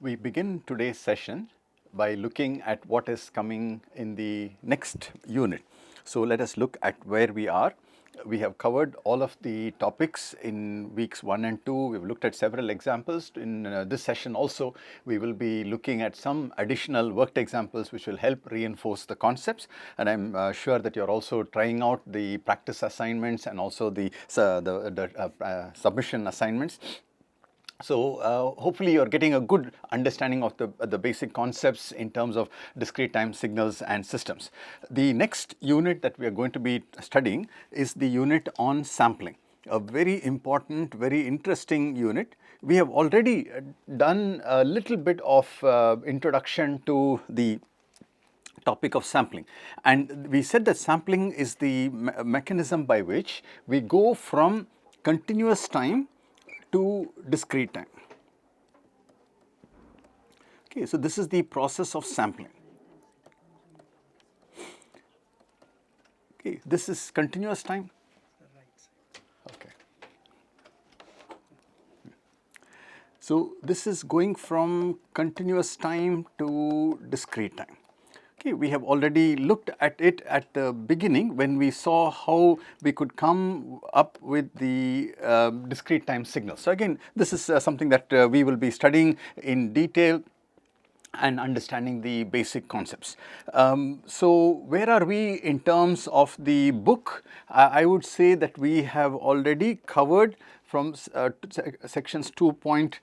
We begin today's session by looking at what is coming in the next unit. So let us look at where we are. We have covered all of the topics in weeks 1 and 2. We've looked at several examples. In this session also, we will be looking at some additional worked examples which will help reinforce the concepts. And I'm sure that you're also trying out the practice assignments and also the submission assignments. So hopefully you're getting a good understanding of the basic concepts in terms of discrete time signals and systems. The next unit that we are going to be studying is the unit on sampling, a very important, very interesting unit. We have already done a little bit of introduction to the topic of sampling, and we said that sampling is the mechanism by which we go from continuous time to discrete time. Okay, so this is the process of sampling. Okay, this is continuous time. Okay. So this is going from continuous time to discrete time. Okay, we have already looked at it at the beginning when we saw how we could come up with the discrete time signal. So again, this is something that we will be studying in detail and understanding the basic concepts. So where are we in terms of the book? I would say that we have already covered from sections 2.0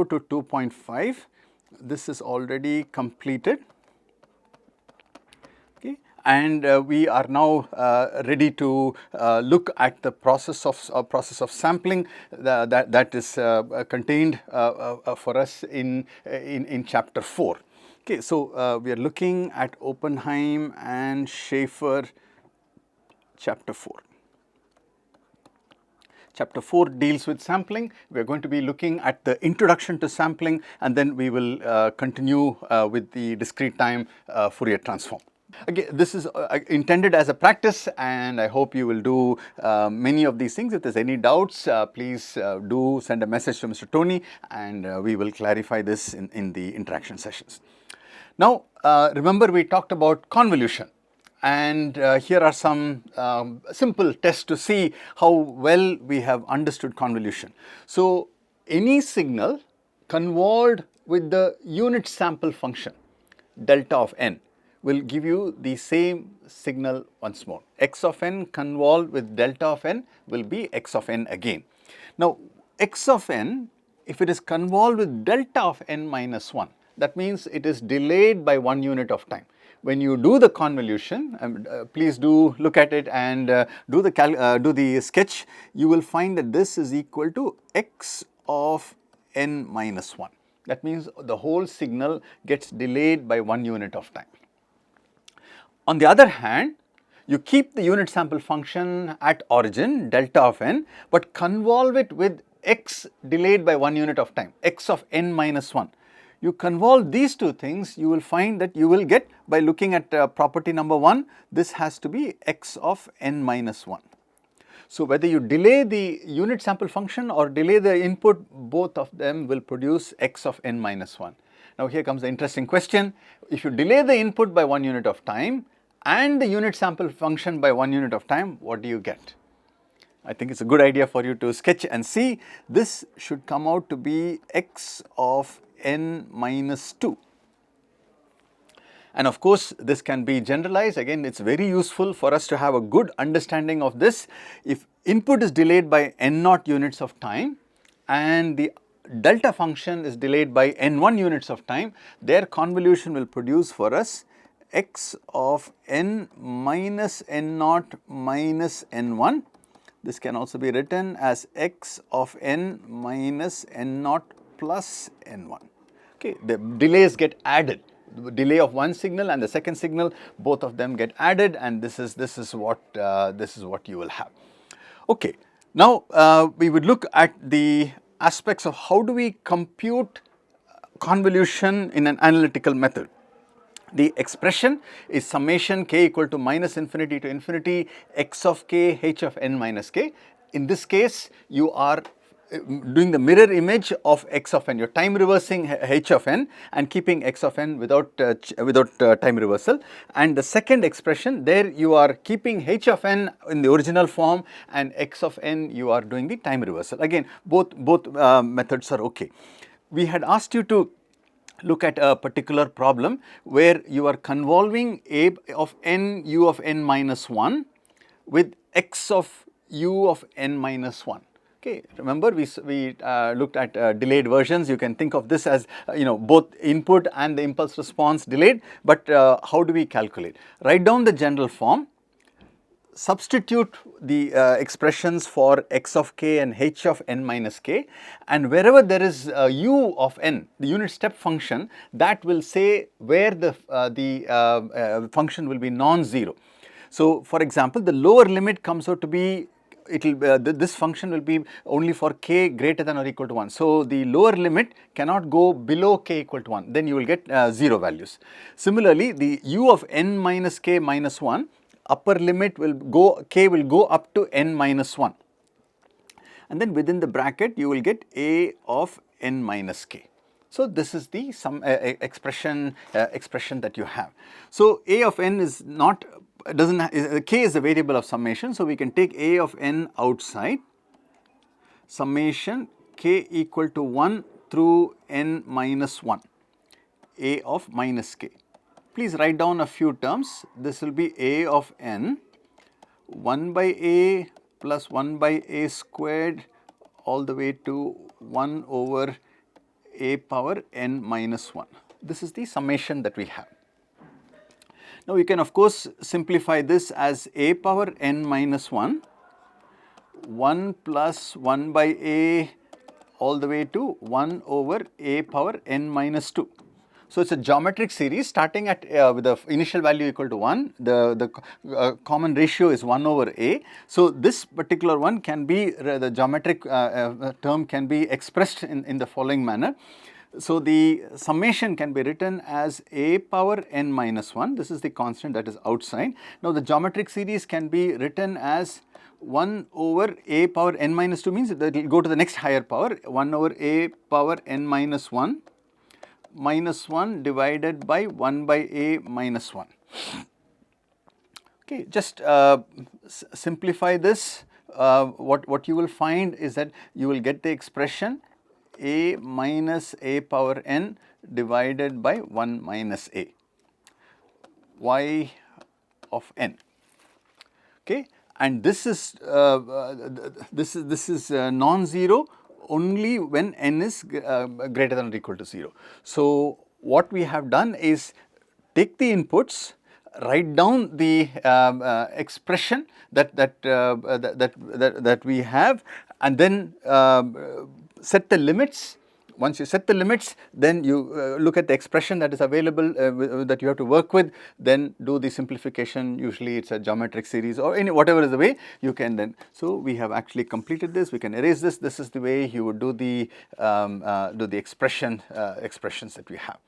to 2.5. This is already completed. And we are now ready to look at the process of sampling that is contained for us in chapter 4. Okay, so we are looking at Oppenheim and Schaefer, chapter 4. Chapter 4 deals with sampling. We are going to be looking at the introduction to sampling, and then we will continue with the discrete time Fourier transform. Again, this is intended as a practice, and I hope you will do many of these things. If there's any doubts, please do send a message to Mr. Tony, and we will clarify this in the interaction sessions. Now, remember we talked about convolution, and here are some simple tests to see how well we have understood convolution. So, any signal convolved with the unit sample function delta of n will give you the same signal once more. X of n convolved with delta of n will be x of n again. Now, x of n, if it is convolved with delta of n minus 1, that means it is delayed by 1 unit of time. When you do the convolution, please do look at it and do the sketch, you will find that this is equal to x of n minus 1. That means the whole signal gets delayed by 1 unit of time. On the other hand, you keep the unit sample function at origin delta of n, but convolve it with x delayed by 1 unit of time, x of n minus 1. You convolve these two things, you will find that you will get, by looking at property number 1, this has to be x of n minus 1. So whether you delay the unit sample function or delay the input, both of them will produce x of n minus 1. Now here comes the interesting question. If you delay the input by 1 unit of time and the unit sample function by 1 unit of time, what do you get? I think it's a good idea for you to sketch and see. This should come out to be x of n minus 2. And of course, this can be generalized. Again, it's very useful for us to have a good understanding of this. If input is delayed by n naught units of time and the delta function is delayed by n1 units of time, their convolution will produce for us x of n minus n naught minus n1. This can also be written as x of n minus n naught plus n1. Okay, the delays get added. The delay of one signal and the second signal, both of them get added, and this is what you will have. Okay, now we would look at the aspects of how do we compute convolution in an analytical method. The expression is summation k equal to minus infinity to infinity x of k h of n minus k. In this case, you are doing the mirror image of x of n. You're time reversing h of n and keeping x of n without time reversal. And the second expression, there you are keeping h of n in the original form and x of n you are doing the time reversal. Again, both methods are okay. We had asked you to look at a particular problem where you are convolving a of n u of n minus 1 with x of u of n minus 1. Okay, remember we looked at delayed versions. You can think of this as both input and the impulse response delayed, but how do we calculate? Write down the general form, substitute the expressions for x of k and h of n minus k, and wherever there is u of n, the unit step function, that will say where the function will be non-zero. So, for example, the lower limit comes out to be, this function will be only for k greater than or equal to 1. So, the lower limit cannot go below k equal to 1, then you will get 0 values. Similarly, the u of n minus k minus 1, upper limit will go, k will go up to n minus 1, and then within the bracket you will get a of n minus k. So, this is the expression that you have. So, a of n is not, k is a variable of summation. So, we can take a of n outside, summation k equal to 1 through n minus 1, a of minus k. Please write down a few terms. This will be a of n, 1 by a plus 1 by a squared all the way to 1 over a power n minus 1. This is the summation that we have. Now, you can of course simplify this as a power n minus 1, 1 plus 1 by a all the way to 1 over a power n minus 2. So, it is a geometric series starting at with the initial value equal to 1, the common ratio is 1 over a. So, this particular one can be, the geometric term can be expressed in the following manner. So, the summation can be written as a power n minus 1, this is the constant that is outside. Now, the geometric series can be written as 1 over a power n minus 2, means that it will go to the next higher power, 1 over a power n minus 1 minus 1 divided by 1 by a minus 1. Okay, just simplify this. What you will find is that you will get the expression a minus a power n divided by 1 minus a, y of n. Okay, and this is non-zero only when n is greater than or equal to 0. So, what we have done is take the inputs, write down the expression that we have, and then set the limits. Once you set the limits, then you look at the expression that is available that you have to work with, then do the simplification. Usually it is a geometric series or whatever is the way you can then. So, we have actually completed this. We can erase this. This is the way you would do the expressions that we have.